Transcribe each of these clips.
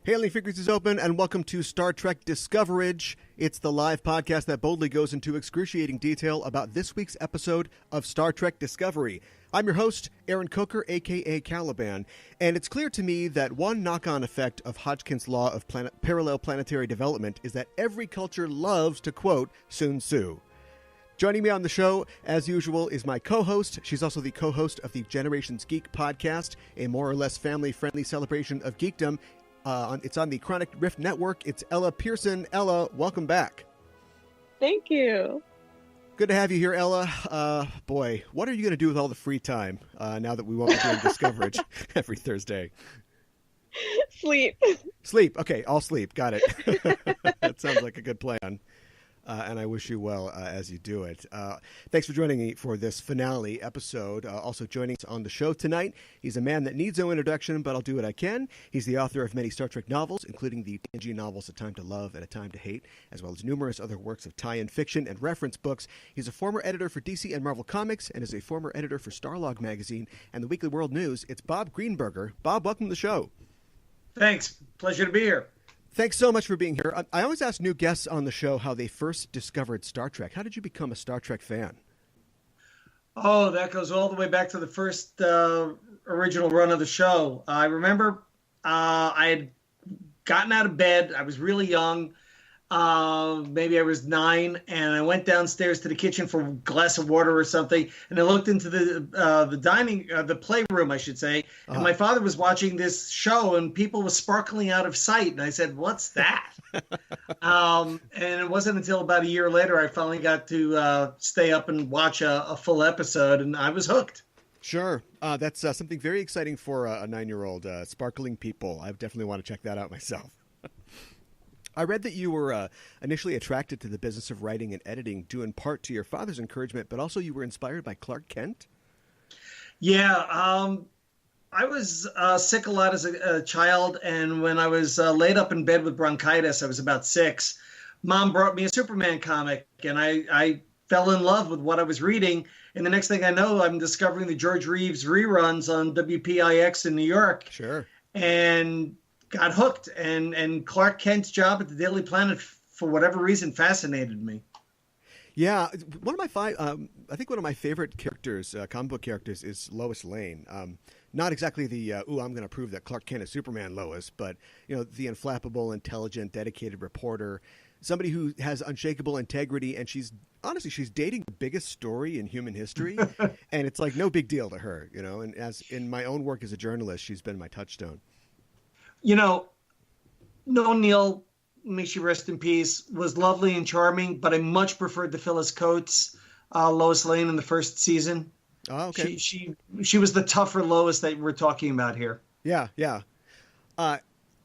Hailing frequencies open, and welcome to Star Trek Discoverage. It's the live podcast that boldly goes into excruciating detail about this week's episode of Star Trek Discovery. I'm your host, Aaron Coker, a.k.a. Caliban, and it's clear to me that one knock-on effect of Hodgkin's law of parallel planetary development is that every culture loves to quote Sun Tzu. Joining me on the show, as usual, is my co-host. She's also the co-host of the Generations Geek podcast, a more or less family-friendly celebration of geekdom. It's on the Chronic Rift Network. It's Ella Pearson. Ella, welcome back. Thank you. Good to have you here, Ella. Boy, what are you going to do with all the free time now that we won't be doing Discoverage every Thursday? Sleep. Sleep. Okay, I'll sleep. Got it. That sounds like a good plan. And I wish you well as you do it. Thanks for joining me for this finale episode. Also joining us on the show tonight, he's a man that needs no introduction, but I'll do what I can. He's the author of many Star Trek novels, including the TNG novels A Time to Love and A Time to Hate, as well as numerous other works of tie-in fiction and reference books. He's a former editor for DC and Marvel Comics and is a former editor for Starlog magazine and the Weekly World News. It's Bob Greenberger. Bob, welcome to the show. Thanks. Pleasure to be here. Thanks so much for being here. I always ask new guests on the show how they first discovered Star Trek. How did you become a Star Trek fan? Oh, that goes all the way back to the first original run of the show. I remember I had gotten out of bed. I was really young. Maybe I was 9, and I went downstairs to the kitchen for a glass of water or something, and I looked into the playroom, I should say, and my father was watching this show, and people were sparkling out of sight, and I said, "What's that?" And it wasn't until about a year later I finally got to stay up and watch a full episode, and I was hooked. Sure. That's something very exciting for a 9-year-old, sparkling people. I definitely want to check that out myself. I read that you were initially attracted to the business of writing and editing due in part to your father's encouragement, but also you were inspired by Clark Kent? Yeah, I was sick a lot as a child, and when I was laid up in bed with bronchitis, I was about 6, Mom brought me a Superman comic, and I fell in love with what I was reading, and the next thing I know, I'm discovering the George Reeves reruns on WPIX in New York. Sure. And got hooked, and Clark Kent's job at the Daily Planet, for whatever reason, fascinated me. Yeah, one of my favorite characters, comic book characters, is Lois Lane. Not exactly the I'm going to prove that Clark Kent is Superman Lois, but the inflappable, intelligent, dedicated reporter, somebody who has unshakable integrity, and she's dating the biggest story in human history, and it's like no big deal to her, And as in my own work as a journalist, she's been my touchstone. Neil, may she rest in peace, was lovely and charming, but I much preferred the Phyllis Coates Lois Lane in the first season. Oh, okay. She was the tougher Lois that we're talking about here. Yeah.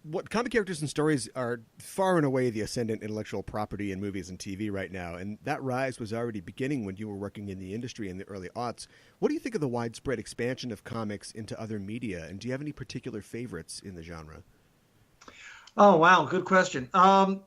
What comic characters and stories are far and away the ascendant intellectual property in movies and TV right now, and that rise was already beginning when you were working in the industry in the early aughts. What do you think of the widespread expansion of comics into other media, and do you have any particular favorites in the genre? Oh, wow. Good question. I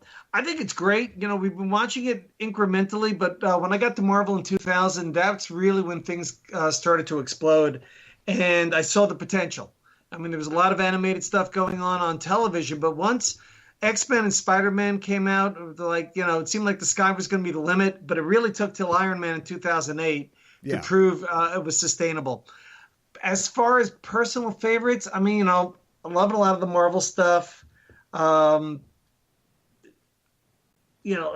think it's great. We've been watching it incrementally, but when I got to Marvel in 2000, that's really when things started to explode, and I saw the potential. I mean, there was a lot of animated stuff going on television, but once X-Men and Spider-Man came out, it seemed like the sky was going to be the limit, but it really took till Iron Man in 2008 to prove it was sustainable. As far as personal favorites, I mean, I love a lot of the Marvel stuff.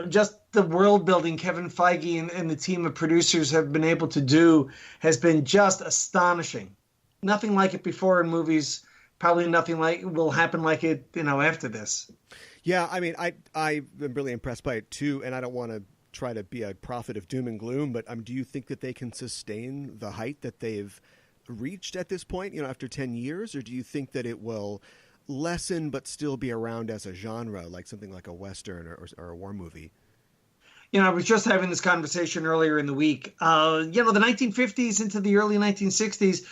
Just the world building Kevin Feige and the team of producers have been able to do has been just astonishing. Nothing like it before in movies. Probably nothing like will happen like it, after this. Yeah, I mean, I've been really impressed by it too, and I don't want to try to be a prophet of doom and gloom, but do you think that they can sustain the height that they've reached at this point, after 10 years, or do you think that it will lessen but still be around as a genre, like something like a Western or a war movie? I was just having this conversation earlier in the week. The 1950s into the early 1960s,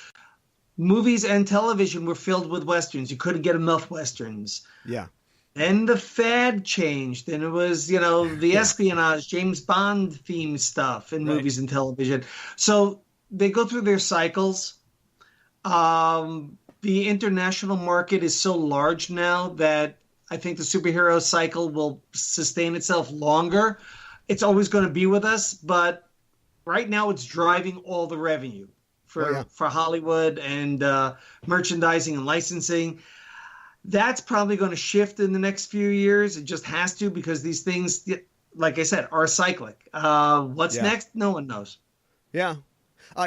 movies and television were filled with Westerns. You couldn't get enough Westerns. Yeah. Then the fad changed, and it was, the espionage, James Bond themed stuff in movies and television. So they go through their cycles. The international market is so large now that I think the superhero cycle will sustain itself longer. It's always going to be with us, but right now it's driving all the revenue for Hollywood and merchandising and licensing. That's probably going to shift in the next few years. It just has to, because these things, like I said, are cyclic. What's next? No one knows. Yeah.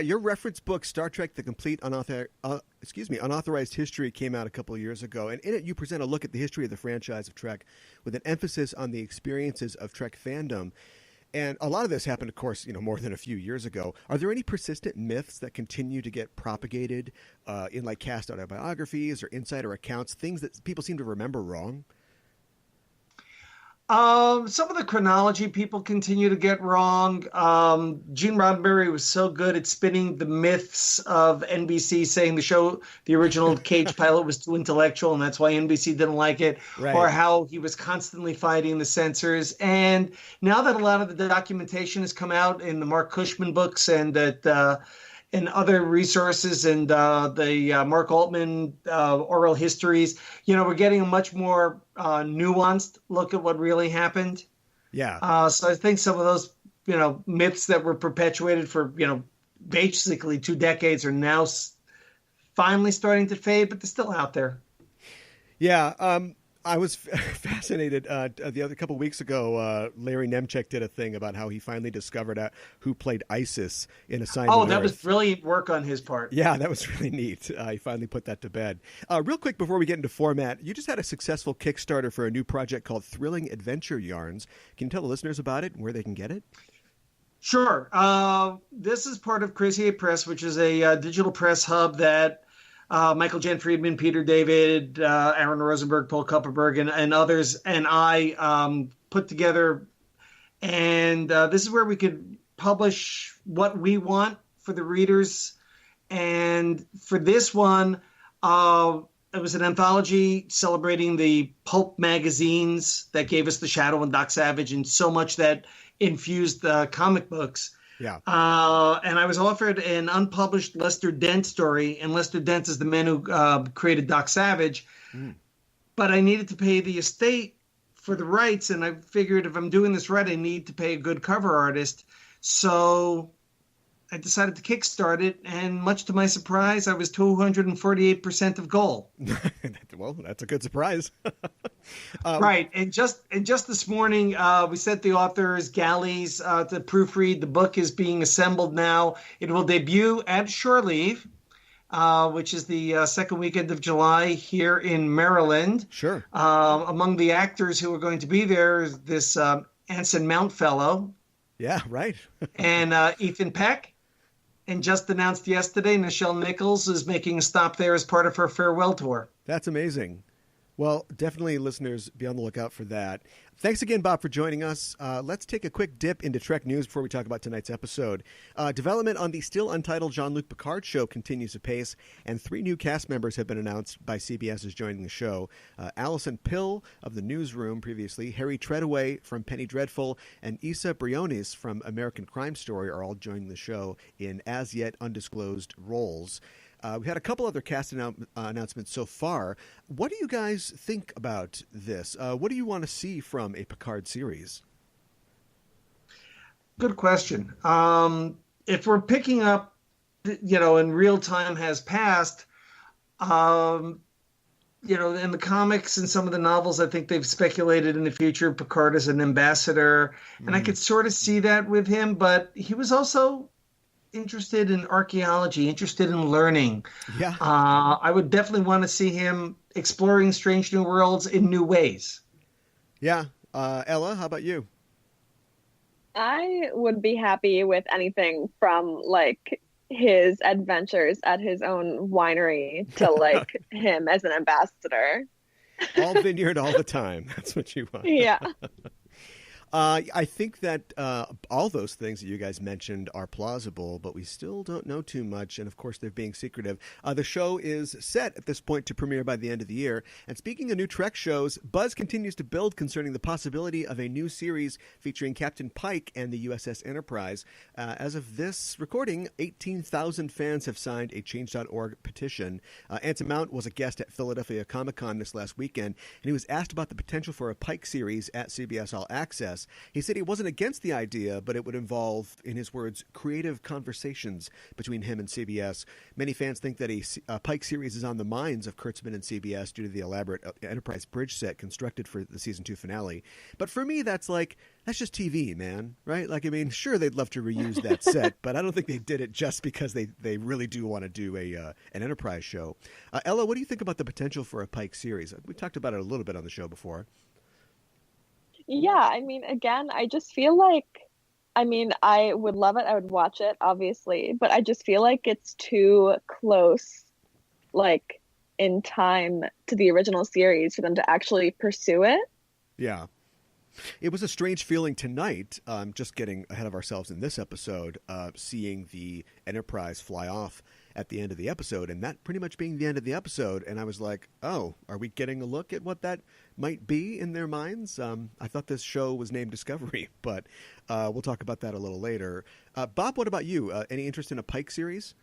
Your reference book, Star Trek: The Complete Unauthorized History, came out a couple of years ago, and in it you present a look at the history of the franchise of Trek with an emphasis on the experiences of Trek fandom. And a lot of this happened, of course, more than a few years ago. Are there any persistent myths that continue to get propagated in like cast autobiographies or insider accounts, things that people seem to remember wrong? Some of the chronology people continue to get wrong. Gene Roddenberry was so good at spinning the myths of NBC, saying the original Cage pilot was too intellectual, and that's why NBC didn't like it, right. Or how he was constantly fighting the censors. And now that a lot of the documentation has come out in the Mark Cushman books and that and other resources and the Mark Altman oral histories, we're getting a much more nuanced look at what really happened. Yeah. So I think some of those, myths that were perpetuated for, basically 2 decades are now finally starting to fade, but they're still out there. Yeah. I was fascinated. The other couple of weeks ago, Larry Nemchek did a thing about how he finally discovered who played Isis in Assignment Oh, that Earth. was brilliant work on his part. Yeah, that was really neat. He finally put that to bed. Real quick before we get into format, you just had a successful Kickstarter for a new project called Thrilling Adventure Yarns. Can you tell the listeners about it and where they can get it? Sure. This is part of Crazy 8 Press, which is a digital press hub that Michael Jan Friedman, Peter David, Aaron Rosenberg, Paul Kupperberg, and others, and I put together. And this is where we could publish what we want for the readers. And for this one, it was an anthology celebrating the pulp magazines that gave us The Shadow and Doc Savage, and so much that infused comic books. Yeah. And I was offered an unpublished Lester Dent story, and Lester Dent is the man who created Doc Savage. But I needed to pay the estate for the rights, and I figured if I'm doing this right, I need to pay a good cover artist. So I decided to kickstart it, and much to my surprise, I was 248% of goal. Well, that's a good surprise. Right, and just this morning, we sent the authors galleys to proofread. The book is being assembled now. It will debut at Shore Leave, which is the second weekend of July here in Maryland. Sure. Among the actors who are going to be there is this Anson Mount fellow. Yeah, right. And Ethan Peck. And just announced yesterday, Nichelle Nichols is making a stop there as part of her farewell tour. That's amazing. Well, definitely, listeners, be on the lookout for that. Thanks again, Bob, for joining us. Let's take a quick dip into Trek news before we talk about tonight's episode. Development on the still untitled Jean-Luc Picard show continues apace, and 3 new cast members have been announced by CBS as joining the show. Alison Pill of The Newsroom previously, Harry Treadaway from Penny Dreadful, and Issa Briones from American Crime Story are all joining the show in as-yet undisclosed roles. We had a couple other cast announcements so far. What do you guys think about this? What do you want to see from a Picard series? Good question. If we're picking up, in real time has passed, in the comics and some of the novels, I think they've speculated in the future of Picard as an ambassador. And I could sort of see that with him, but he was also interested in archaeology, interested in learning. Yeah. I would definitely want to see him exploring strange new worlds in new ways. Yeah. Ella, how about you? I would be happy with anything from his adventures at his own winery to him as an ambassador. All vineyard all the time. That's what you want. Yeah. I think that all those things that you guys mentioned are plausible, but we still don't know too much. And of course, they're being secretive. The show is set at this point to premiere by the end of the year. And speaking of new Trek shows, buzz continues to build concerning the possibility of a new series featuring Captain Pike and the USS Enterprise. As of this recording, 18,000 fans have signed a Change.org petition. Anson Mount was a guest at Philadelphia Comic-Con this last weekend, and he was asked about the potential for a Pike series at CBS All Access. He said he wasn't against the idea, but it would involve, in his words, creative conversations between him and CBS. Many fans think that a Pike series is on the minds of Kurtzman and CBS due to the elaborate Enterprise bridge set constructed for the season 2 finale. But for me, that's just TV, man, right? Like, I mean, sure, they'd love to reuse that set, but I don't think they did it just because they really do want to do an Enterprise show. Ella, what do you think about the potential for a Pike series? We talked about it a little bit on the show before. Yeah, I mean, again, I just feel like, I mean, I would love it. I would watch it, obviously, but I just feel like it's too close, like, in time to the original series for them to actually pursue it. Yeah. It was a strange feeling tonight, just getting ahead of ourselves in this episode, seeing the Enterprise fly off at the end of the episode, and that pretty much being the end of the episode. And I was like, oh, are we getting a look at what that might be in their minds? I thought this show was named Discovery, but we'll talk about that a little later. Bob, what about you? Any interest in a Pike series?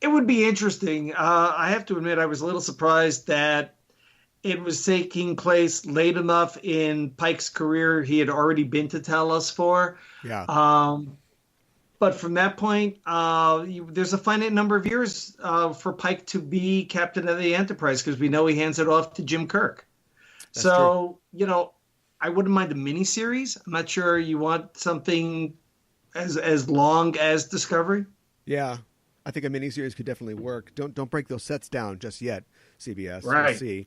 It would be interesting. I have to admit, I was a little surprised that it was taking place late enough in Pike's career he had already been to Talos for. Yeah. But from that point, there's a finite number of years for Pike to be captain of the Enterprise, because we know he hands it off to Jim Kirk. That's so, true. I wouldn't mind a miniseries. I'm not sure you want something as long as Discovery. Yeah. I think a miniseries could definitely work. Don't break those sets down just yet, CBS. Right. We'll see.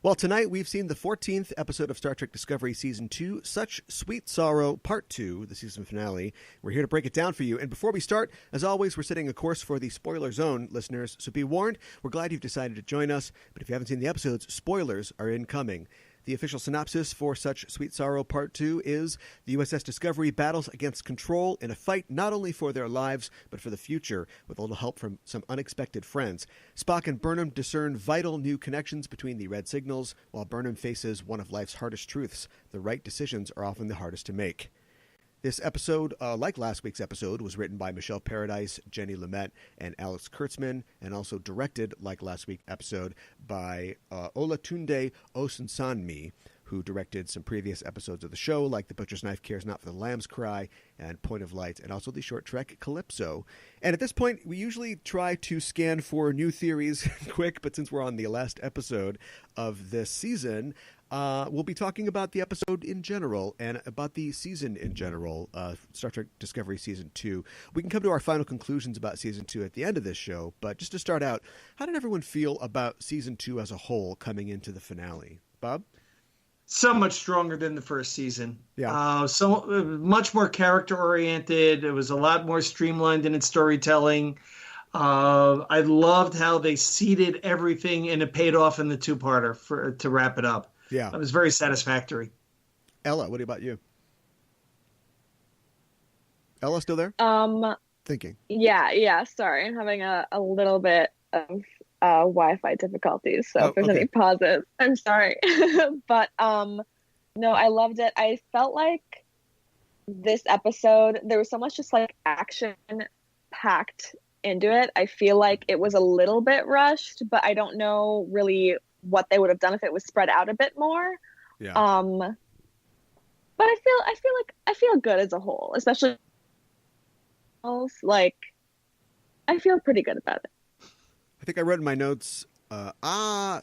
Well, tonight we've seen the 14th episode of Star Trek Discovery Season 2, Such Sweet Sorrow, Part 2, the season finale. We're here to break it down for you. And before we start, as always, we're setting a course for the spoiler zone, listeners. So be warned, we're glad you've decided to join us. But if you haven't seen the episodes, spoilers are incoming. The official synopsis for Such Sweet Sorrow Part 2 is the USS Discovery battles against Control in a fight not only for their lives, but for the future, with a little help from some unexpected friends. Spock and Burnham discern vital new connections between the red signals, while Burnham faces one of life's hardest truths: the right decisions are often the hardest to make. This episode, like last week's episode, was written by Michelle Paradise, Jenny Lumet, and Alex Kurtzman, and also directed, like last week's episode, by Olatunde Osunsanmi, who directed some previous episodes of the show, like The Butcher's Knife Cares Not for the Lamb's Cry and Point of Light, and also the short trek Calypso. And at this point, we usually try to scan for new theories quick, but since we're on the last episode of this season, we'll be talking about the episode in general and about the season in general, Star Trek Discovery Season 2. We can come to our final conclusions about Season 2 at the end of this show, but just to start out, how did everyone feel about Season 2 as a whole coming into the finale? Bob? So much stronger than the first season. Yeah. So much more character-oriented. It was a lot more streamlined in its storytelling. I loved how they seeded everything, and it paid off in the two-parter to wrap it up. Yeah. It was very satisfactory. Ella, what about you? Ella still there? Thinking. Yeah. Sorry, I'm having a little bit of Wi-Fi difficulties, so if there's any pauses, I'm sorry. But no, I loved it. I felt like this episode, there was so much just like action packed into it. I feel like it was a little bit rushed, but I don't know really what they would have done if it was spread out a bit more. Yeah. But I feel good as a whole, especially like I feel pretty good about it. I think I wrote in my notes,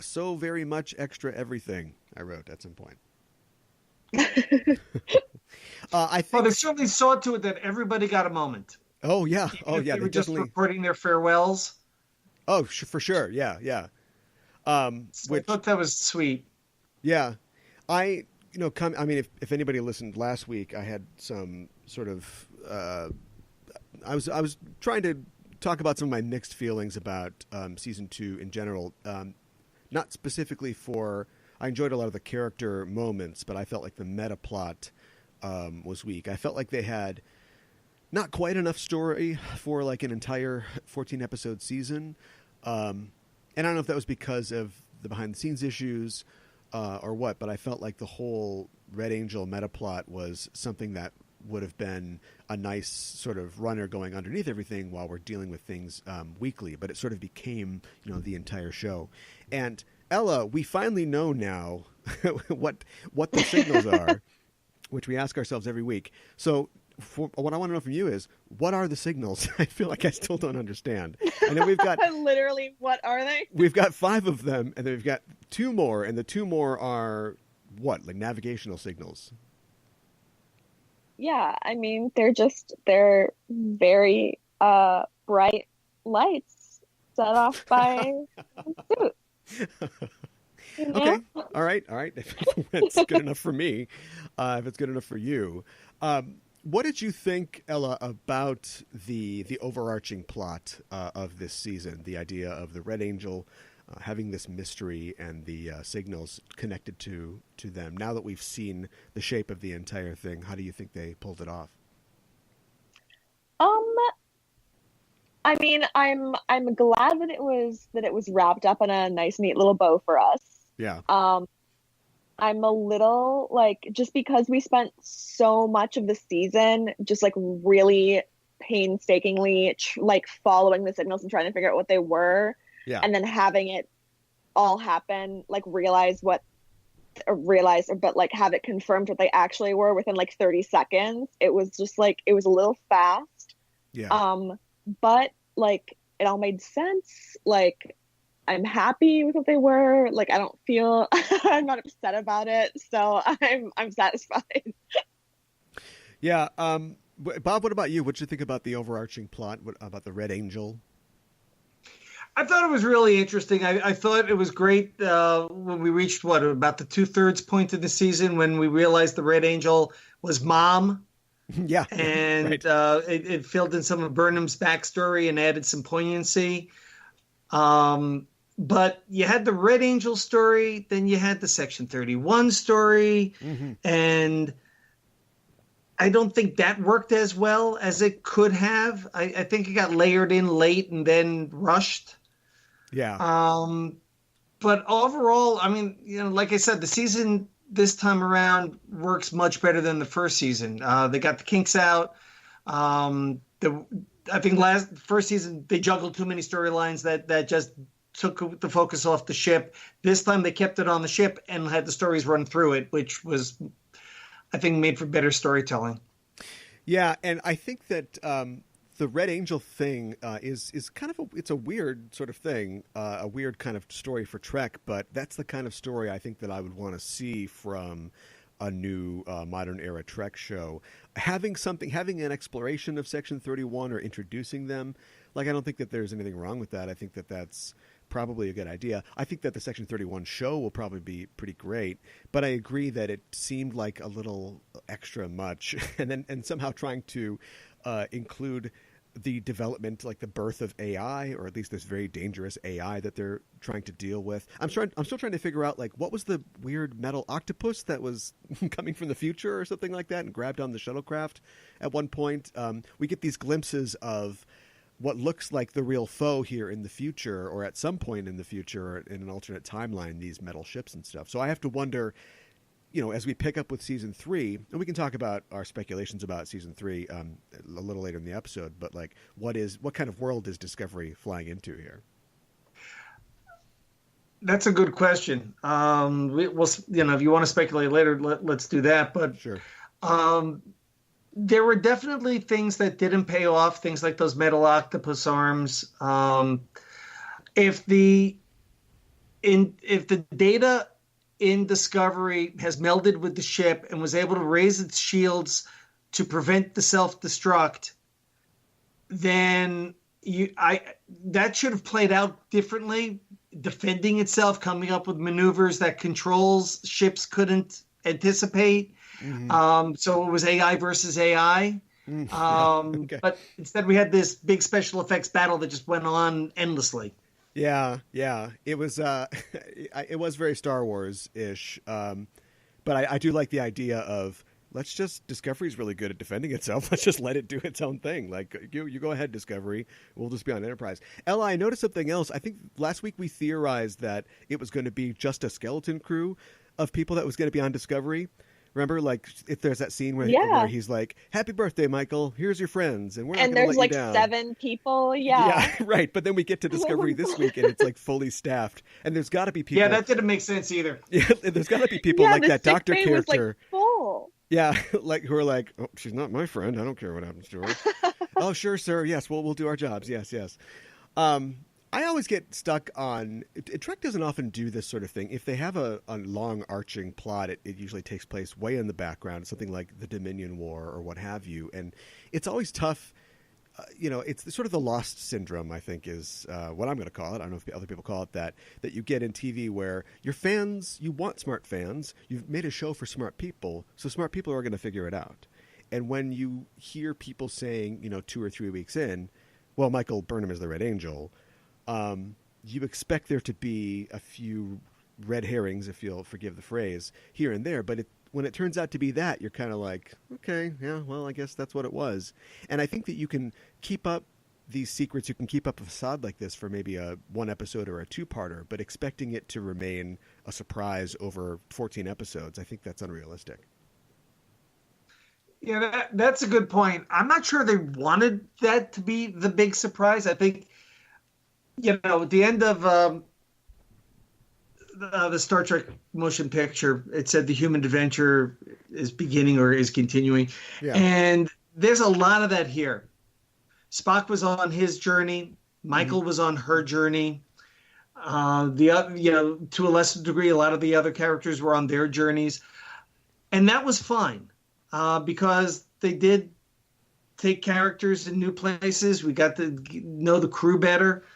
so very much extra everything, I wrote at some point. I think they certainly saw to it that everybody got a moment. Oh, yeah. Oh, yeah. They were just reporting their farewells. Oh, for sure. Yeah. I thought that was sweet. Yeah. If anybody listened last week, I had some sort of, I was trying to talk about some of my mixed feelings about season 2 in general. Not specifically I enjoyed a lot of the character moments, but I felt like the meta plot was weak. I felt like they had not quite enough story for like an entire 14 episode season. And I don't know if that was because of the behind the scenes issues or what, but I felt like the whole Red Angel meta plot was something that would have been a nice sort of runner going underneath everything while we're dealing with things weekly, but it sort of became, the entire show. And Ella, we finally know now what the signals are, which we ask ourselves every week. So what I want to know from you is, what are the signals? I feel like I still don't understand. I know we've got literally, what are they? We've got 5 of them, and then we've got 2 more, and the 2 more are what, like navigational signals? Yeah, I mean, they're very bright lights set off by suit. Okay, all right. If it's good enough for me, if it's good enough for you. What did you think, Ella, about the overarching plot of this season? The idea of the Red Angel having this mystery and the signals connected to them. Now that we've seen the shape of the entire thing, how do you think they pulled it off? I mean, I'm glad that it was wrapped up in a nice, neat little bow for us. Yeah. I'm a little like, just because we spent so much of the season just like really painstakingly like following the signals and trying to figure out what they were. Yeah. And then having it all happen, like but like have it confirmed what they actually were within like 30 seconds. It was just like, it was a little fast. Yeah. But like it all made sense. Like I'm happy with what they were. Like I don't feel I'm not upset about it. So I'm satisfied. Yeah. Bob, what about you? What did you think about the overarching plot? What about the Red Angel? I thought it was really interesting. I thought it was great when we reached about the 2/3 point of the season, when we realized the Red Angel was Mom. Yeah. And right. It filled in some of Burnham's backstory and added some poignancy. But you had the Red Angel story, then you had the Section 31 story, and I don't think that worked as well as it could have. I think it got layered in late and then rushed. Yeah. But overall, I mean, like I said, the season this time around works much better than the first season. They got the kinks out. I think first season they juggled too many storylines that just took the focus off the ship. This time they kept it on the ship and had the stories run through it, which was, I think, made for better storytelling. Yeah, and I think that the Red Angel thing is kind of it's a weird sort of thing, a weird kind of story for Trek, but that's the kind of story I think that I would want to see from a new modern era Trek show. Having an exploration of Section 31 or introducing them, like I don't think that there's anything wrong with that. I think that that's probably a good idea. I think that the Section 31 show will probably be pretty great, but I agree that it seemed like a little extra much, and somehow trying to include the development, like the birth of AI, or at least this very dangerous AI that they're trying to deal with. I'm still trying to figure out, like, what was the weird metal octopus that was coming from the future or something like that and grabbed on the shuttlecraft at one point. We get these glimpses of what looks like the real foe here in the future, or at some point in the future, or in an alternate timeline, these metal ships and stuff. So I have to wonder, as we pick up with season 3, and we can talk about our speculations about season 3 a little later in the episode, but like, what kind of world is Discovery flying into here? That's a good question. We'll, if you want to speculate later, let's do that. But sure. There were definitely things that didn't pay off, things like those metal octopus arms. If the data in Discovery has melded with the ship and was able to raise its shields to prevent the self-destruct, then that should have played out differently, defending itself, coming up with maneuvers that controls ships couldn't anticipate. So it was AI versus AI. Okay. But instead we had this big special effects battle that just went on endlessly. Yeah. It was very Star Wars-ish. But I do like the idea of Discovery's really good at defending itself. Let's just let it do its own thing. Like, you go ahead, Discovery. We'll just be on Enterprise. Ella, I noticed something else. I think last week we theorized that it was going to be just a skeleton crew of people that was going to be on Discovery. Remember, like, if there's that scene where he's like, "Happy birthday, Michael. Here's your friends, and we're not going to let you down." And there's like 7 people. Yeah, right. But then we get to Discovery this week, and it's like fully staffed. And there's got to be people. Yeah, that didn't make sense either. Yeah, there's got to be people like that doctor character. Was, like, full. Yeah, like who are like, "Oh, she's not my friend. I don't care what happens to her." "Oh, sure, sir. Yes, we'll do our jobs. Yes, yes." I always get stuck on Trek doesn't often do this sort of thing. If they have a long arching plot, it usually takes place way in the background, something like the Dominion War or what have you. And it's always tough. It's sort of the lost syndrome, I think, is what I'm going to call it. I don't know if other people call it that you get in TV where your fans, you want smart fans. You've made a show for smart people, so smart people are going to figure it out. And when you hear people saying, 2 or 3 weeks in, well, Michael Burnham is the Red Angel, you expect there to be a few red herrings, if you'll forgive the phrase, here and there. But when it turns out to be that, you're kind of like, okay, yeah, well, I guess that's what it was. And I think that you can keep up these secrets. You can keep up a facade like this for maybe a 1 episode or a 2-parter, but expecting it to remain a surprise over 14 episodes, I think that's unrealistic. Yeah, that's a good point. I'm not sure they wanted that to be the big surprise. I think, at the end of the Star Trek motion picture, it said the human adventure is beginning or is continuing. Yeah. And there's a lot of that here. Spock was on his journey. Michael was on her journey. To a lesser degree, a lot of the other characters were on their journeys. And that was fine because they did take characters in new places. We got to know the crew better.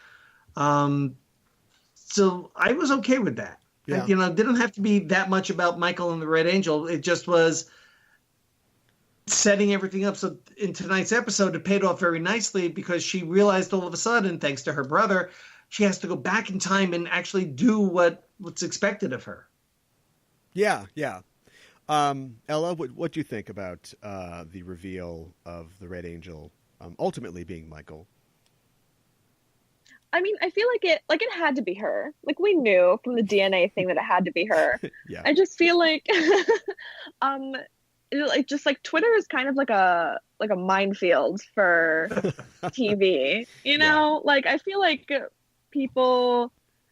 So I was okay with that. Yeah. It didn't have to be that much about Michael and the Red Angel. It just was setting everything up. So in tonight's episode, it paid off very nicely because she realized all of a sudden, thanks to her brother, she has to go back in time and actually do what's expected of her. Yeah, yeah. Ella, what do you think about the reveal of the Red Angel ultimately being Michael? I mean, I feel like it had to be her. Like, we knew from the DNA thing that it had to be her. Yeah. I just feel like, just like Twitter is kind of like a minefield for TV. Yeah. Like, I feel like people,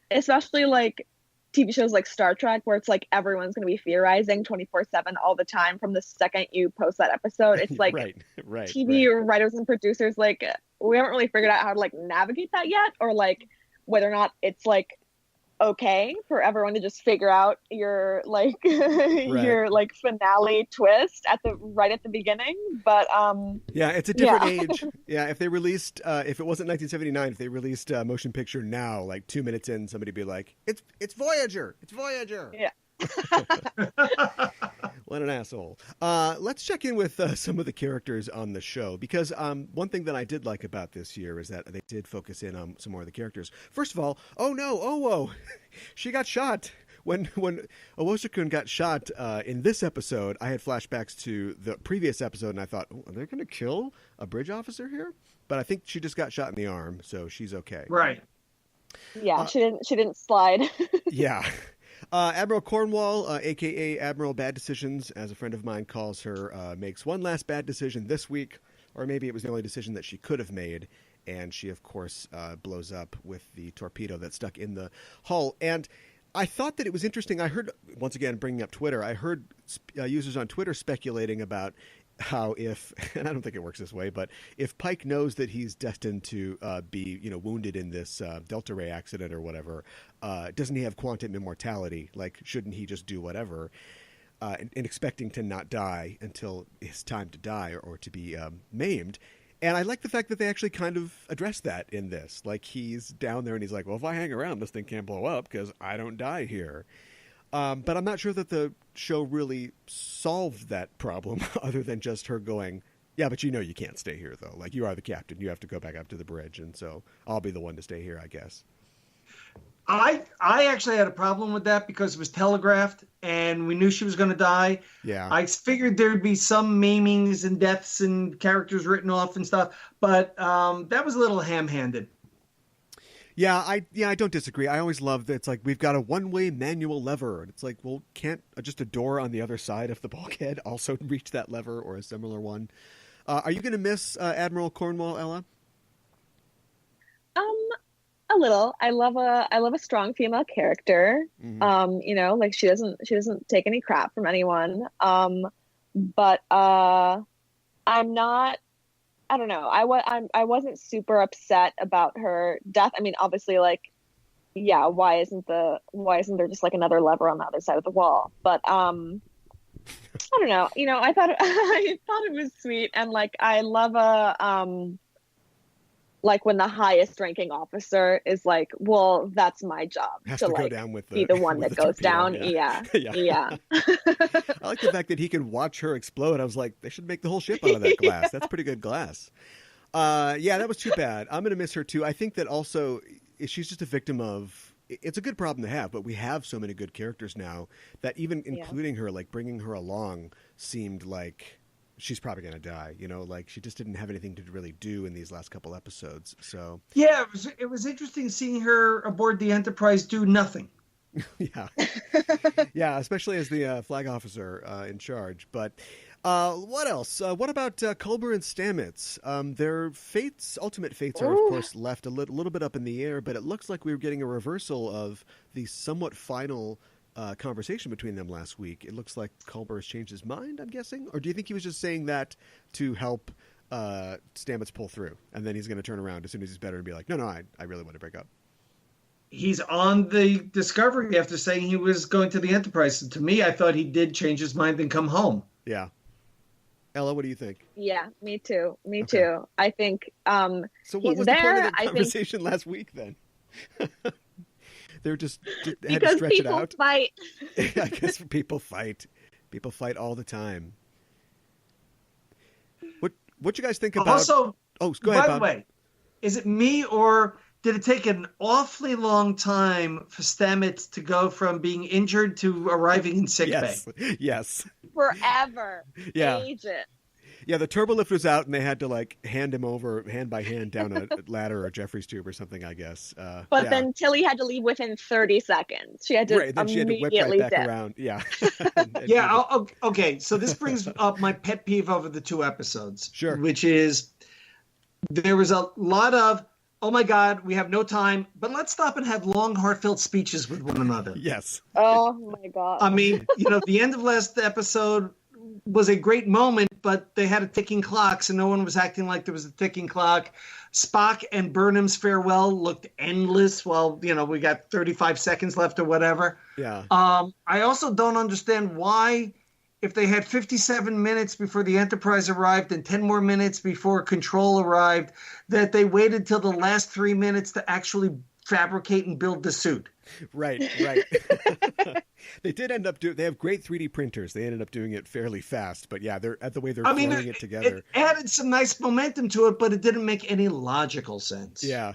especially like TV shows like Star Trek, where it's like everyone's going to be theorizing 24/7 all the time from the second you post that episode. It's like right. TV writers and producers, like, we haven't really figured out how to like navigate that yet, or like whether or not it's like okay for everyone to just figure out your like your like finale twist at the beginning. But yeah, it's a different age. Yeah, if they released if it wasn't 1979, if they released a motion picture now, like 2 minutes in, somebody'd be like, it's Voyager. Yeah. What an asshole. Let's check in with some of the characters on the show, because one thing that I did like about this year is that they did focus in on some more of the characters. First of all, Owo, she got shot. When Owosu-kun got shot in this episode, I had flashbacks to the previous episode, and I thought, are they going to kill a bridge officer here? But I think she just got shot in the arm, so she's okay. Right. Yeah, she didn't slide. Yeah. Admiral Cornwall, a.k.a. Admiral Bad Decisions, as a friend of mine calls her, makes one last bad decision this week, or maybe it was the only decision that she could have made, and she, of course, blows up with the torpedo that's stuck in the hull. And I thought that it was interesting. I heard, once again, bringing up Twitter, I heard users on Twitter speculating about how and I don't think it works this way, but if Pike knows that he's destined to be, wounded in this Delta Ray accident or whatever, doesn't he have quantum immortality? Like, shouldn't he just do whatever? And expecting to not die until his time to die or to be maimed. And I like the fact that they actually kind of address that in this. Like, he's down there and he's like, well, if I hang around, this thing can't blow up because I don't die here. But I'm not sure that the show really solved that problem other than just her going, yeah, but you can't stay here, though. Like, you are the captain. You have to go back up to the bridge. And so I'll be the one to stay here, I guess. I actually had a problem with that because it was telegraphed and we knew she was going to die. Yeah. I figured there'd be some maimings and deaths and characters written off and stuff, but that was a little ham-handed. Yeah, I don't disagree. I always love that it's like we've got a one-way manual lever, and it's like, well, can't just a door on the other side of the bulkhead also reach that lever or a similar one? Are you going to miss Admiral Cornwall, Ella? A little. I love a strong female character. Mm-hmm. You know, like she doesn't take any crap from anyone. But I'm not. I don't know. I wasn't super upset about her death. I mean, obviously, like, yeah, why isn't there just like another lever on the other side of the wall? But I don't know. You know, I thought it was sweet, and like I love like when the highest ranking officer is like, well, that's my job Has to to go like down with be the one with that the goes torpedo, down. yeah. Yeah. I like the fact that he could watch her explode. I was like, they should make the whole ship out of that glass. Yeah. That's pretty good glass. Yeah, that was too bad. I'm going to miss her too. I think that also she's just a victim of, it's a good problem to have, but we have so many good characters now that even including her, like bringing her along seemed like she's probably going to die, you know, like she just didn't have anything to really do in these last couple episodes. So yeah, it was interesting seeing her aboard the Enterprise do nothing. Yeah, especially as the flag officer in charge. But what else? What about Culber and Stamets? Their ultimate fates are, of course, left a little bit up in the air, but it looks like we were getting a reversal of the somewhat final conversation between them last week. It looks like Culber has changed his mind, I'm guessing? Or do you think he was just saying that to help Stamets pull through, and then he's going to turn around as soon as he's better and be like, no, I really want to break up? He's on the Discovery after saying he was going to the Enterprise. And to me, I thought he did change his mind and come home. Yeah. Ella, what do you think? Yeah, me too. Too. I think so what was the point of the conversation last week then? They're just had to stretch it out. Fight. I guess people fight. People fight all the time. What you guys think about? Also, go ahead, by Bob. the way, is it me or did it take an awfully long time for Stamets to go from being injured to arriving in sickbay? Yes. Forever. Yeah. Ages. Yeah, the turbolift was out, and they had to like hand him over hand by hand down a ladder or Jeffrey's tube or something, I guess. But then Tilly had to leave within 30 seconds. She had to then she had to whip right back around. Yeah. Okay. So this brings up my pet peeve over the two episodes. Sure. Which is there was a lot of, oh my God, we have no time, but let's stop and have long, heartfelt speeches with one another. Yes. Oh my God. I mean, the end of last episode was a great moment, but they had a ticking clock, so no one was acting like there was a ticking clock. Spock and Burnham's farewell looked endless. Well, we got 35 seconds left or whatever. Yeah. I also don't understand why, if they had 57 minutes before the Enterprise arrived and 10 more minutes before Control arrived, that they waited till the last 3 minutes to actually fabricate and build the suit. Right. They did end up they have great 3D printers. They ended up doing it fairly fast, but yeah, they're at the way they're throwing it together. It added some nice momentum to it, but it didn't make any logical sense. Yeah.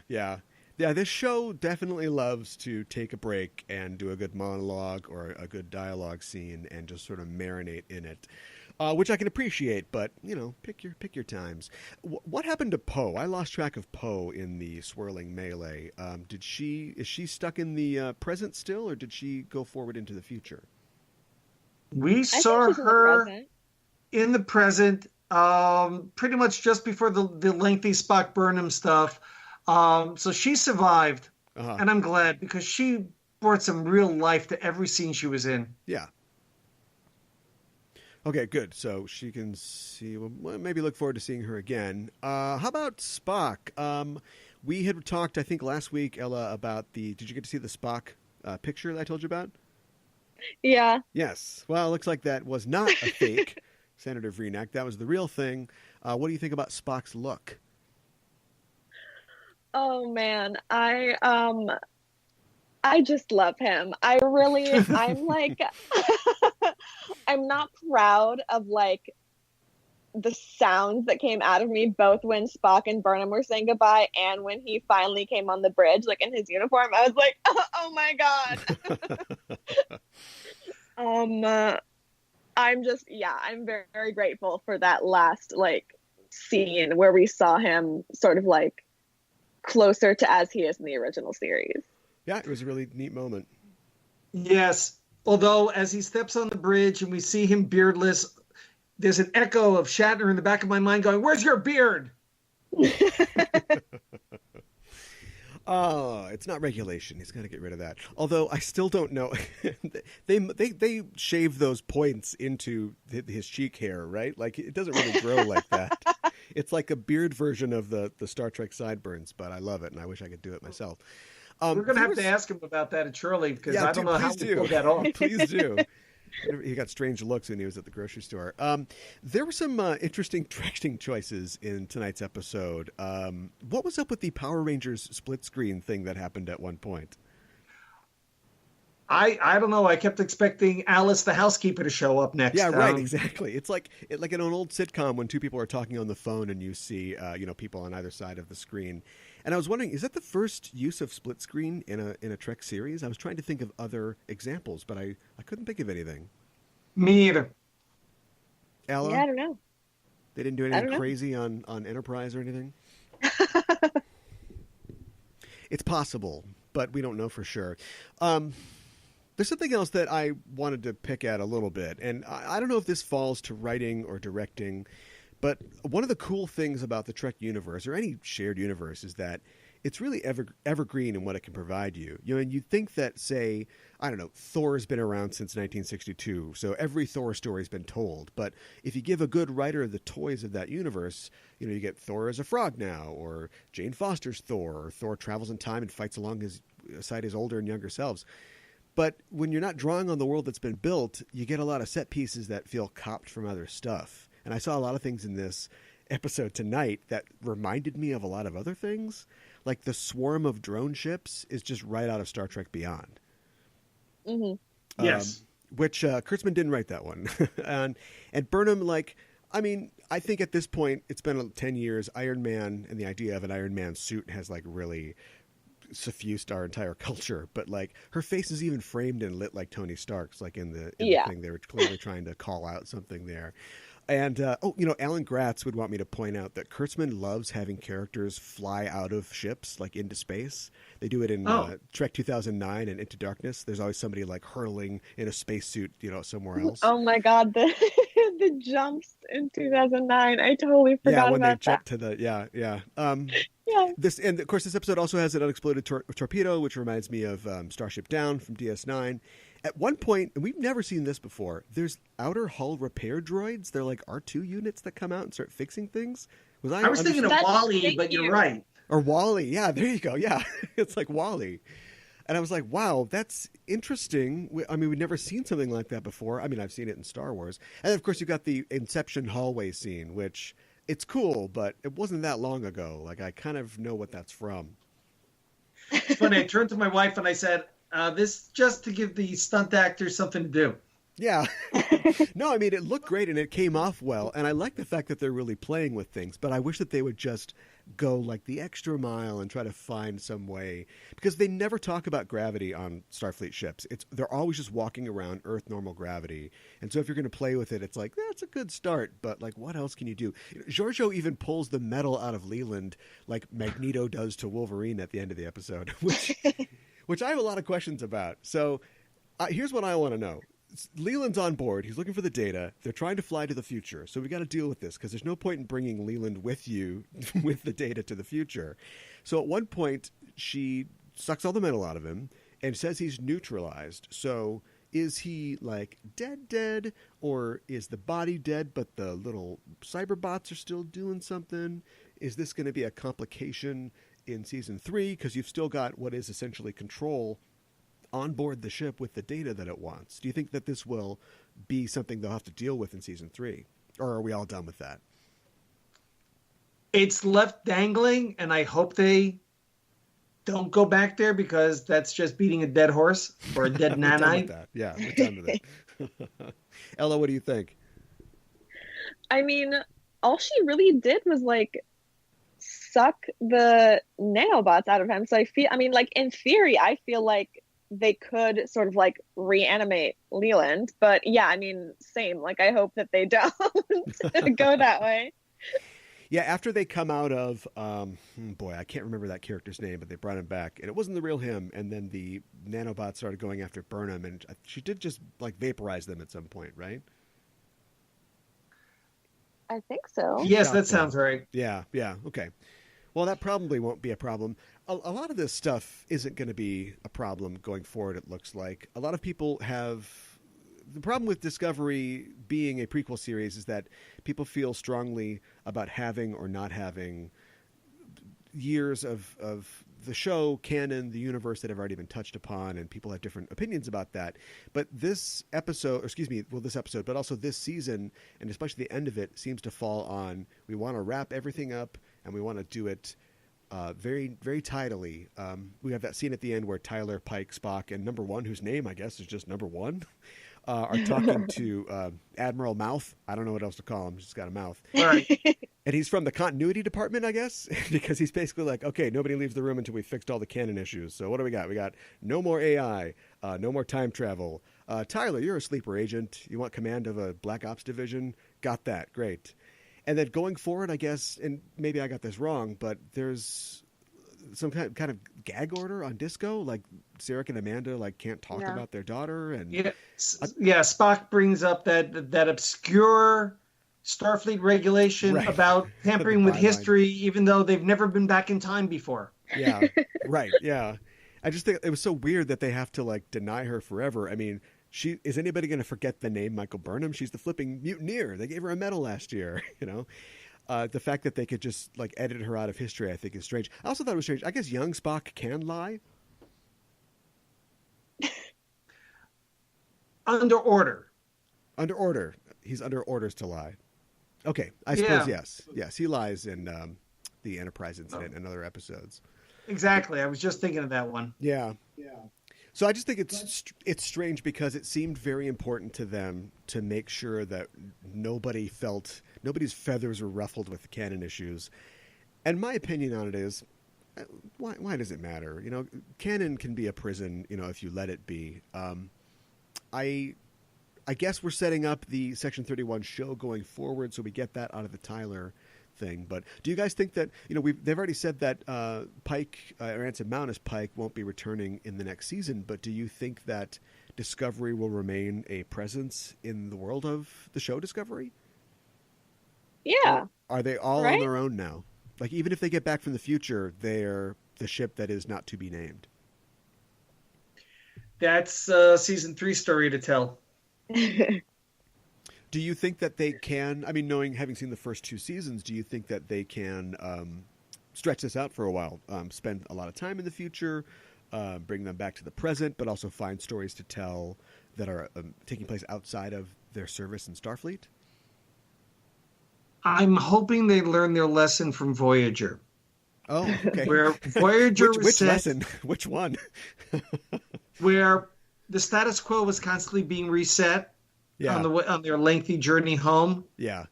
This show definitely loves to take a break and do a good monologue or a good dialogue scene and just sort of marinate in it, which I can appreciate. But pick your times. What happened to Poe? I lost track of Poe in the swirling melee. Is she stuck in the present still, or did she go forward into the future? We saw her in the present, pretty much just before the lengthy Spock Burnham stuff. So she survived, and I'm glad, because she brought some real life to every scene she was in. Yeah. Okay, good. So she can see. Well, maybe look forward to seeing her again. How about Spock? We had talked, I think, last week, Ella, about did you get to see the Spock picture that I told you about? Yeah. Yes. Well, it looks like that was not a fake, Senator Vreenak. That was the real thing. What do you think about Spock's look? Oh man, I just love him. I'm like, I'm not proud of like the sounds that came out of me, both when Spock and Burnham were saying goodbye and when he finally came on the bridge, like in his uniform. I was like, oh my God. I'm very, very grateful for that last scene where we saw him sort of closer to as he is in the original series. Yeah, it was a really neat moment. Yes. Although as he steps on the bridge and we see him beardless, there's an echo of Shatner in the back of my mind going, "Where's your beard?" Oh, it's not regulation. He's got to get rid of that. Although I still don't know. they shave those points into his cheek hair, right? Like it doesn't really grow like that. It's like a beard version of the Star Trek sideburns, but I love it and I wish I could do it myself. We're going to have to ask him about that at Shirley because I don't know how to pull that off. Please do. He got strange looks when he was at the grocery store. There were some interesting directing choices in tonight's episode. What was up with the Power Rangers split screen thing that happened at one point? I don't know. I kept expecting Alice, the housekeeper, to show up next. Yeah, right. Exactly. It's like in an old sitcom when two people are talking on the phone and you see people on either side of the screen. And I was wondering, is that the first use of split screen in a Trek series? I was trying to think of other examples, but I couldn't think of anything. Me either. Ella? Yeah, I don't know. They didn't do anything crazy on Enterprise or anything? It's possible, but we don't know for sure. There's something else that I wanted to pick at a little bit, and I don't know if this falls to writing or directing, but one of the cool things about the Trek universe, or any shared universe, is that it's really evergreen in what it can provide you. And you think that, say, I don't know, Thor's been around since 1962, so every Thor story's been told. But if you give a good writer the toys of that universe, you get Thor as a frog now, or Jane Foster's Thor, or Thor travels in time and fights alongside his older and younger selves. But when you're not drawing on the world that's been built, you get a lot of set pieces that feel copped from other stuff. And I saw a lot of things in this episode tonight that reminded me of a lot of other things. Like the swarm of drone ships is just right out of Star Trek Beyond. Mm-hmm. Yes. Which Kurtzman didn't write that one. and Burnham, I think at this point, it's been 10 years. Iron Man and the idea of an Iron Man suit has really suffused our entire culture. But her face is even framed and lit like Tony Stark's, in the thing. They were clearly trying to call out something there. And, Alan Gratz would want me to point out that Kurtzman loves having characters fly out of ships, into space. They do it in Trek 2009 and Into Darkness. There's always somebody, hurling in a spacesuit, somewhere else. Oh, my God. The jumps in 2009. I totally forgot about that. Yeah, when they jump to the... Yeah. Yeah. And, of course, this episode also has an unexploded torpedo, which reminds me of Starship Down from DS9. At one point, and we've never seen this before, there's outer hull repair droids. They're like R2 units that come out and start fixing things. I was thinking of WALL-E, but you're right. Or WALL-E. Yeah, there you go. Yeah, it's like WALL-E. And I was like, wow, that's interesting. We've never seen something like that before. I've seen it in Star Wars. And, of course, you've got the Inception hallway scene, which it's cool, but it wasn't that long ago. I kind of know what that's from. It's funny. I turned to my wife and I said, this just to give the stunt actors something to do. Yeah. No, it looked great and it came off well. And I like the fact that they're really playing with things, but I wish that they would just go the extra mile and try to find some way, because they never talk about gravity on Starfleet ships. They're always just walking around Earth normal gravity. And so if you're going to play with it, it's that's a good start, but what else can you do? Giorgio even pulls the metal out of Leland like Magneto does to Wolverine at the end of the episode, which I have a lot of questions about. So here's what I want to know. Leland's on board. He's looking for the data. They're trying to fly to the future. So we got to deal with this because there's no point in bringing Leland with you with the data to the future. So at one point, she sucks all the metal out of him and says he's neutralized. So is he dead, or is the body dead, but the little cyberbots are still doing something? Is this going to be a complication in season 3? Because you've still got what is essentially control on board the ship with the data that it wants. Do you think that this will be something they'll have to deal with in season 3? Or are we all done with that? It's left dangling, and I hope they don't go back there, because that's just beating a dead horse or a dead nanite. Yeah, we're done with it. Ella, what do you think? All she really did was suck the nanobots out of him. So I feel, in theory, I feel like they could sort of like reanimate Leland. But yeah, I mean, same. Like, I hope that they don't go that way. Yeah, after they come out of, boy, I can't remember that character's name, but they brought him back, and it wasn't the real him. And then the nanobots started going after Burnham, and she did just like vaporize them at some point, right? I think so. Yes, that sounds right. Yeah, okay. Well, that probably won't be a problem. A lot of this stuff isn't going to be a problem going forward, it looks like. A lot of people have... The problem with Discovery being a prequel series is that people feel strongly about having or not having years of the show, canon, the universe that have already been touched upon, and people have different opinions about that. But this episode, but also this season, and especially the end of it, seems to fall on, we want to wrap everything up, and we want to do it very, very tidily. We have that scene at the end where Tyler, Pike, Spock, and Number One, whose name, I guess, is just Number One, are talking to Admiral Mouth. I don't know what else to call him. He's just got a mouth. Right. And he's from the continuity department, I guess, because he's basically like, okay, nobody leaves the room until we fixed all the canon issues. So what do we got? We got no more AI, no more time travel. Tyler, you're a sleeper agent. You want command of a Black Ops division? Got that. Great. And then going forward, I guess, and maybe I got this wrong, but there's some kind of gag order on Disco, like Sarek and Amanda like can't talk about their daughter, and Spock brings up that obscure Starfleet regulation about tampering with history, even though they've never been back in time before. Yeah, right. Yeah, I just think it was so weird that they have to like deny her forever. I mean, is anybody going to forget the name Michael Burnham? She's the flipping mutineer. They gave her a medal last year, you know. The fact that they could just like edit her out of history, I think, is strange. I also thought it was strange. I guess young Spock can lie. Under order. Under order. He's under orders to lie. Okay, I suppose yes. Yes, he lies in the Enterprise incident and other episodes. Exactly. I was just thinking of that one. Yeah. So I just think it's strange because it seemed very important to them to make sure that nobody's feathers were ruffled with the canon issues. And my opinion on it is, why does it matter? You know, canon can be a prison, you know, if you let it be. I guess we're setting up the Section 31 show going forward, so we get that out of the Tyler thing. But do you guys think that, you know, they've already said that Pike, or Anson Mount as Pike, won't be returning in the next season, but do you think that Discovery will remain a presence in the world of the show Discovery? Yeah. Or are they all on their own now? Like, even if they get back from the future, they're the ship that is not to be named. That's season 3 story to tell. Do you think that they can, I mean, having seen the first 2 seasons, do you think that they can stretch this out for a while, spend a lot of time in the future, bring them back to the present, but also find stories to tell that are taking place outside of their service in Starfleet? I'm hoping they learn their lesson from Voyager. Oh, okay. Where Voyager which lesson? Which one? Where the status quo was constantly being reset on their lengthy journey home. Yeah.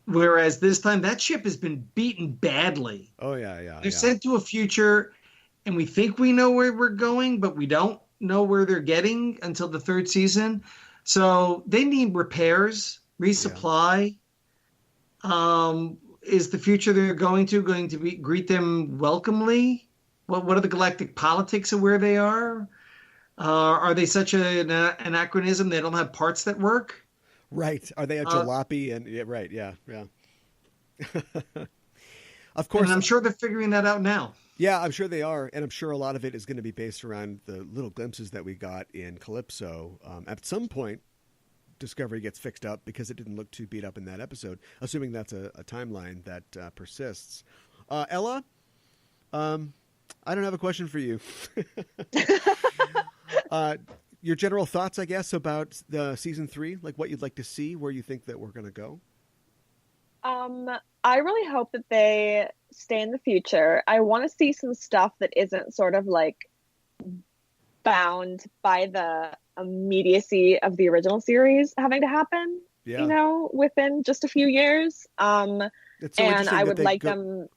Whereas this time, that ship has been beaten badly. Oh, yeah. They're sent to a future, and we think we know where we're going, but we don't know where they're getting until the 3rd season. So they need repairs, resupply. Yeah. Is the future they're going to greet them welcomely? What are the galactic politics of where they are? Are they such an anachronism they don't have parts that work? Right. Are they a jalopy? Yeah. Of course. And I'm sure they're figuring that out now. Yeah, I'm sure they are. And I'm sure a lot of it is going to be based around the little glimpses that we got in Calypso. At some point, Discovery gets fixed up because it didn't look too beat up in that episode, assuming that's a timeline that persists. Ella, I don't have a question for you. Your general thoughts, I guess, about the season 3, like what you'd like to see, where you think that we're going to go? I really hope that they stay in the future. I want to see some stuff that isn't sort of like bound by the immediacy of the original series having to happen, you know, within just a few years. It's so and I would like them.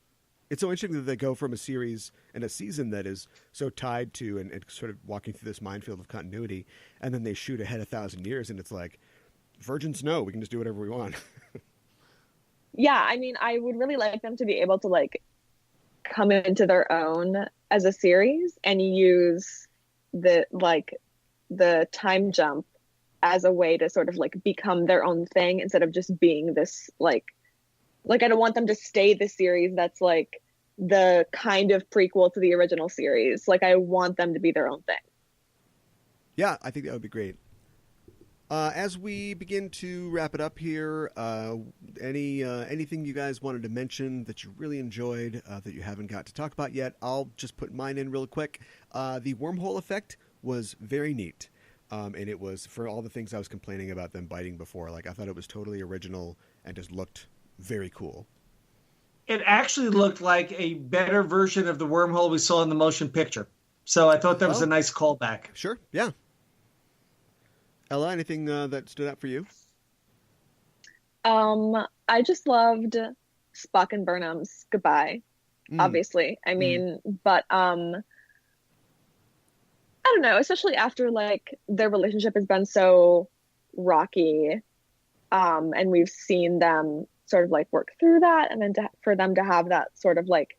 It's so interesting that they go from a series and a season that is so tied to and sort of walking through this minefield of continuity, and then they shoot ahead 1,000 years, and it's like, virgin snow, we can just do whatever we want. Yeah, I mean, I would really like them to be able to like come into their own as a series and use the time jump as a way to sort of like become their own thing instead of just being this like I don't want them to stay the series that's like the kind of prequel to the original series. Like I want them to be their own thing. Yeah, I think that would be great. As we begin to wrap it up here, anything you guys wanted to mention that you really enjoyed that you haven't got to talk about yet? I'll just put mine in real quick. The wormhole effect was very neat, and it was for all the things I was complaining about them biting before. Like I thought it was totally original and just looked very cool. It actually looked like a better version of the wormhole we saw in the motion picture. So I thought that was a nice callback. Sure, yeah. Ella, anything that stood out for you? I just loved Spock and Burnham's goodbye, obviously. I mean, but I don't know, especially after like their relationship has been so rocky, and we've seen them sort of like work through that, and then for them to have that sort of like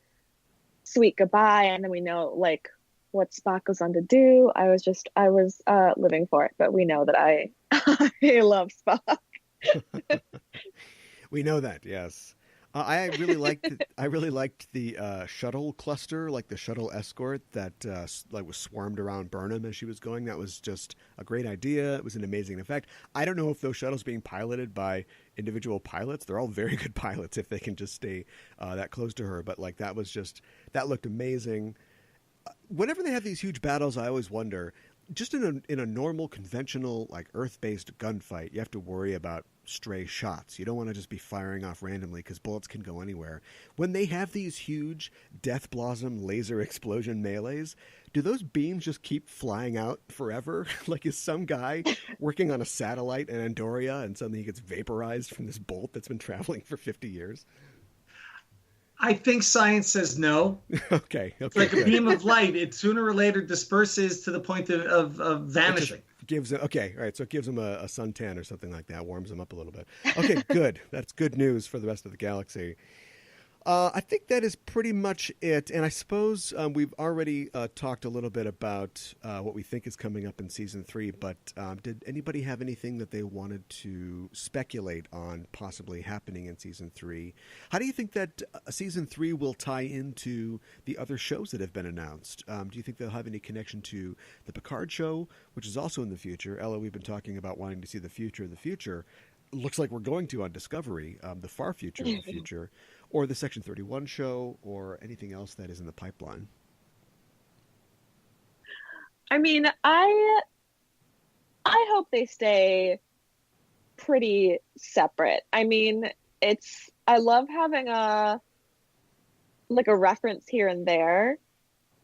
sweet goodbye, and then we know like what Spock goes on to do. I was living for it, but we know that I love Spock. We know that, yes. I really liked the shuttle cluster, like the shuttle escort that like was swarmed around Burnham as she was going. That was just a great idea. It was an amazing effect. I don't know if those shuttles being piloted by individual pilots. They're all very good pilots if they can just stay that close to her. But like that looked amazing. Whenever they have these huge battles, I always wonder, just in a normal, conventional, like Earth-based gunfight, you have to worry about stray shots. You don't want to just be firing off randomly because bullets can go anywhere. When they have these huge Death Blossom laser explosion melees, do those beams just keep flying out forever? Like is some guy working on a satellite in Andoria and suddenly he gets vaporized from this bolt that's been traveling for 50 years? I think science says no. Okay. It's like a beam of light. It sooner or later disperses to the point of vanishing. So it gives them a suntan or something like that, warms them up a little bit. Okay, good. That's good news for the rest of the galaxy. I think that is pretty much it. And I suppose we've already talked a little bit about what we think is coming up in Season 3, but did anybody have anything that they wanted to speculate on possibly happening in Season 3? How do you think that Season 3 will tie into the other shows that have been announced? Do you think they'll have any connection to the Picard show, which is also in the future? Ella, we've been talking about wanting to see the future of the future. Looks like we're going to on Discovery, the far future of the future, or the Section 31 show, or anything else that is in the pipeline. I mean, I hope they stay pretty separate. I mean, I love having a reference here and there,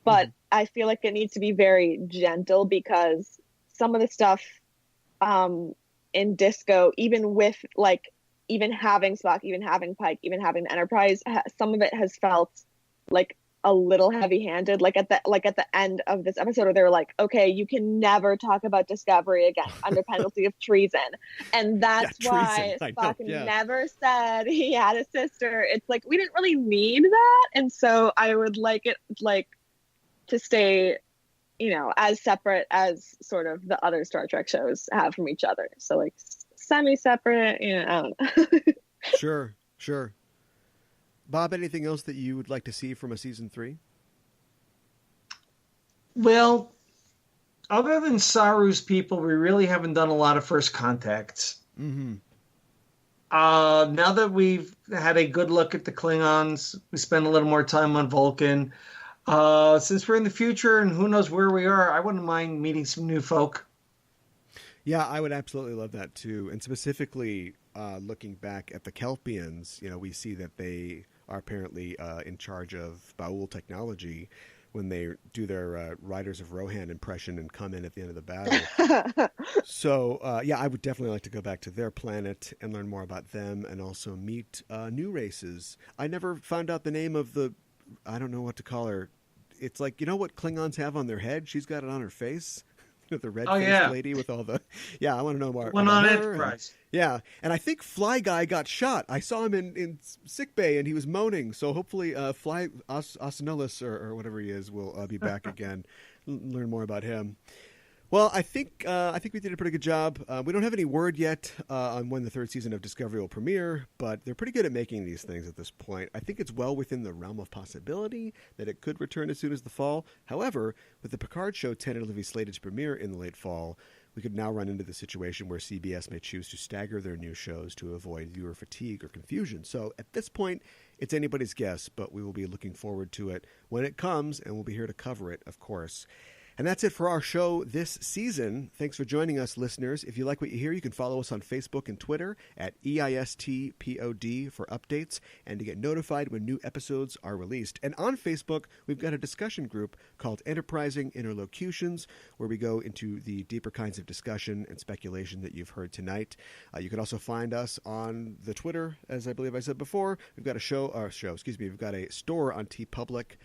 but I feel like it needs to be very gentle because some of the stuff in Disco, even with like even having Spock, even having Pike, even having the Enterprise, some of it has felt like a little heavy-handed. Like at the end of this episode, where they were like, "Okay, you can never talk about Discovery again under penalty of treason," and that's why Spock never said he had a sister. It's like we didn't really need that, and so I would like it to stay, as separate as sort of the other Star Trek shows have from each other. So like semi-separate, I don't know. Sure. Bob, anything else that you would like to see from a Season 3? Well, other than Saru's people, we really haven't done a lot of first contacts. Mm-hmm. Now that we've had a good look at the Klingons, we spend a little more time on Vulcan. Since we're in the future and who knows where we are, I wouldn't mind meeting some new folk. Yeah, I would absolutely love that too. And specifically, looking back at the Kelpians, we see that they are apparently in charge of Baul technology when they do their Riders of Rohan impression and come in at the end of the battle. So, I would definitely like to go back to their planet and learn more about them and also meet new races. I never found out the name of the I don't know what to call her. It's like, you know what Klingons have on their head? She's got it on her face. The red-faced lady with all the... Yeah, I want to know more One about on her. Enterprise. And I think Fly Guy got shot. I saw him in sick bay, and he was moaning. So hopefully Fly Osinellus, or whatever he is, will be back again. Learn more about him. Well, I think we did a pretty good job. We don't have any word yet on when the third season of Discovery will premiere, but they're pretty good at making these things at this point. I think it's well within the realm of possibility that it could return as soon as the fall. However, with the Picard show tentatively slated to premiere in the late fall, we could now run into the situation where CBS may choose to stagger their new shows to avoid viewer fatigue or confusion. So at this point, it's anybody's guess, but we will be looking forward to it when it comes, and we'll be here to cover it, of course. And that's it for our show this season. Thanks for joining us, listeners. If you like what you hear, you can follow us on Facebook and Twitter at EISTPOD for updates and to get notified when new episodes are released. And on Facebook, we've got a discussion group called Enterprising Interlocutions, where we go into the deeper kinds of discussion and speculation that you've heard tonight. You can also find us on the Twitter, as I believe I said before. We've got we've got a store on TeePublic.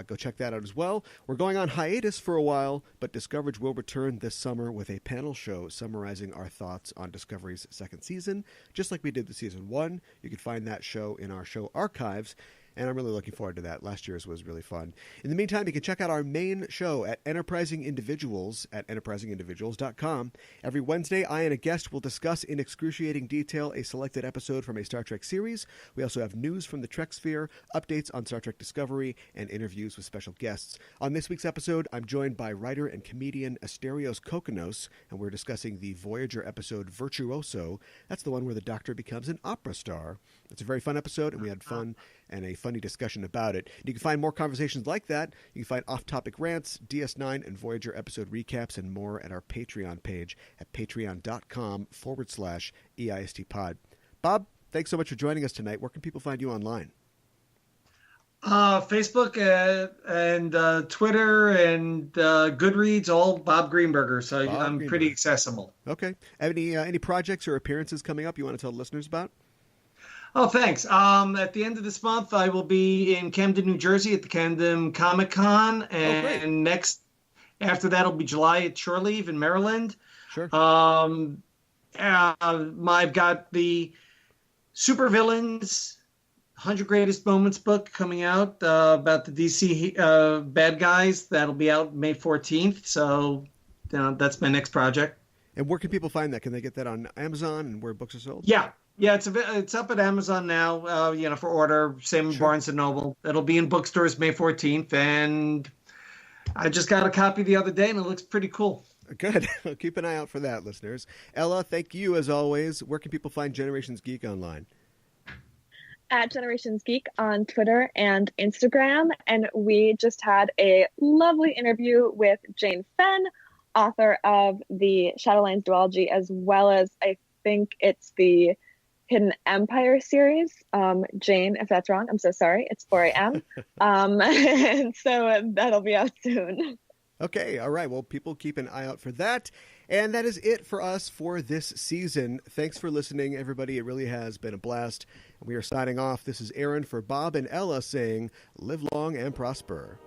Go check that out as well. We're going on hiatus for a while, but Discoverage will return this summer with a panel show summarizing our thoughts on Discovery's second season, just like we did with season 1. You can find that show in our show archives, and I'm really looking forward to that. Last year's was really fun. In the meantime, you can check out our main show at Enterprising Individuals at enterprisingindividuals.com. Every Wednesday, I and a guest will discuss in excruciating detail a selected episode from a Star Trek series. We also have news from the Trek sphere, updates on Star Trek Discovery, and interviews with special guests. On this week's episode, I'm joined by writer and comedian Asterios Kokkinos, and we're discussing the Voyager episode Virtuoso. That's the one where the Doctor becomes an opera star. It's a very fun episode, and we had fun and a funny discussion about it. You can find more conversations like that. You can find off-topic rants, DS9 and Voyager episode recaps, and more at our Patreon page at patreon.com/EISTpod. Bob, thanks so much for joining us tonight. Where can people find you online? Facebook and Twitter and Goodreads, all Bob Greenberger. So I'm pretty accessible. Okay. Any projects or appearances coming up you want to tell the listeners about? Oh, thanks. At the end of this month, I will be in Camden, New Jersey at the Camden Comic Con. And after that will be July at Shore Leave in Maryland. Sure. I've got the Supervillains 100 Greatest Moments book coming out about the DC bad guys. That'll be out May 14th. So that's my next project. And where can people find that? Can they get that on Amazon and where books are sold? Yeah, it's up at Amazon now, for order. Same in Barnes & Noble. It'll be in bookstores May 14th, and I just got a copy the other day, and it looks pretty cool. Good. Keep an eye out for that, listeners. Ella, thank you as always. Where can people find Generations Geek online? At Generations Geek on Twitter and Instagram, and we just had a lovely interview with Jane Fenn, author of the Shadowlands duology, as well as I think it's the Hidden Empire series. Jane, if that's wrong, I'm so sorry. It's 4 a.m. And so that'll be out soon. Okay. All right. Well, people keep an eye out for that. And that is it for us for this season. Thanks for listening, everybody. It really has been a blast. We are signing off. This is Aaron for Bob and Ella saying, live long and prosper.